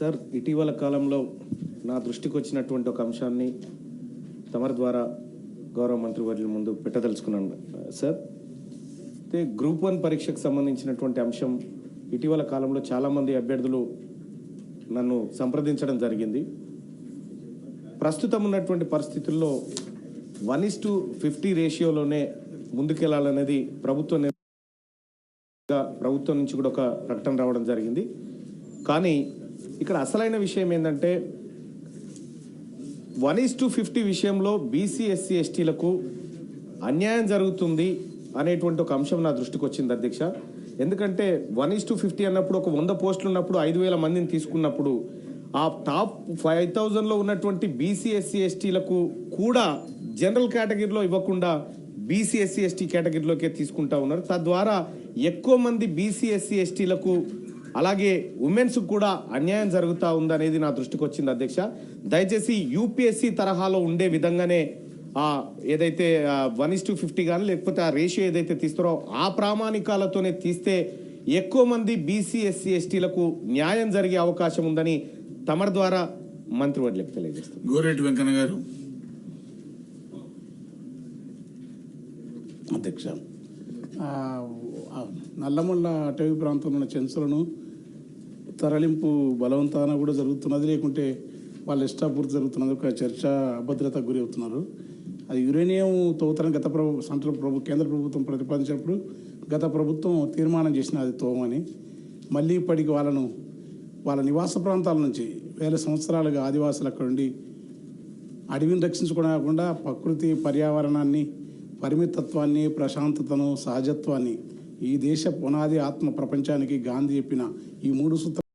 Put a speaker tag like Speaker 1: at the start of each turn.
Speaker 1: Sir, ఇటీవల కాలంలో నా దృష్టికి వచ్చినటువంటి ఒక అంశాన్ని తమరి ద్వారా గౌరవ మంత్రివర్యుల ముందు పెట్టదలుచుకున్నాను సార్. అయితే గ్రూప్ 1 పరీక్షకు సంబంధించినటువంటి అంశం ఇటీవల కాలంలో చాలామంది అభ్యర్థులు నన్ను సంప్రదించడం జరిగింది. ప్రస్తుతం ఉన్నటువంటి పరిస్థితుల్లో 1:50 రేషియోలోనే ముందుకెళ్లాలనేది ప్రభుత్వం నుంచి కూడా ఒక ప్రకటన రావడం జరిగింది. కానీ ఇక్కడ అసలైన విషయం ఏంటంటే 1:50 విషయంలో బీసీ ఎస్సీ ఎస్టీలకు అన్యాయం జరుగుతుంది అనేటువంటి ఒక అంశం నా దృష్టికి వచ్చింది అధ్యక్ష. ఎందుకంటే 1:50 అన్నప్పుడు ఒక 100 పోస్టులు ఉన్నప్పుడు 5,000 మందిని తీసుకున్నప్పుడు ఆ టాప్ 5,000లో ఉన్నటువంటి బీసీ ఎస్సీ ఎస్టీలకు కూడా జనరల్ కేటగిరీలో ఇవ్వకుండా బీసీ ఎస్సీ ఎస్టీ కేటగిరీలోకే తీసుకుంటా ఉన్నారు. తద్వారా ఎక్కువ మంది బీసీ ఎస్సీ ఎస్టీలకు అలాగే ఉమెన్స్ కూడా అన్యాయం జరుగుతూ ఉందనేది నా దృష్టికి వచ్చింది అధ్యక్ష. దయచేసి యూపీఎస్సీ తరహాలో ఉండే విధంగానే ఏదైతే 1:50 కానీ లేకపోతే ఆ రేషియో ఏదైతే తీస్తారో ఆ ప్రామాణికాలతోనే తీస్తే ఎక్కువ మంది బీసీ ఎస్సీ ఎస్టీలకు న్యాయం జరిగే అవకాశం ఉందని తమరి ద్వారా మంత్రివర్యులకు తెలియజేస్తారు.
Speaker 2: గోరెడ్డి వెంకన్న గారు.
Speaker 3: అధ్యక్ష, నల్లమల్ల అటవీ ప్రాంతంలో ఉన్న చెంచులను తరలింపు బలవంతాన కూడా జరుగుతున్నది, లేకుంటే వాళ్ళ ఇష్టాపూర్తి జరుగుతున్నది. ఒక చర్చ అభద్రతకు గురి అవుతున్నారు. అది యురేనియం తవ్వుతారని కేంద్ర ప్రభుత్వం ప్రతిపాదించినప్పుడు గత ప్రభుత్వం తీర్మానం చేసిన అది తోమని, మళ్ళీ ఇప్పటికి వాళ్ళ నివాస ప్రాంతాల నుంచి వేల సంవత్సరాలుగా ఆదివాసులు అక్కడ ఉండి అడవిని రక్షించుకోవడం కాకుండా ప్రకృతి పర్యావరణాన్ని, పరిమితత్వాన్ని, ప్రశాంతతను, సహజత్వాన్ని, ఈ దేశ పునాది ఆత్మ ప్రపంచానికి గాంధీ చెప్పిన ఈ 3 సూత్రాలు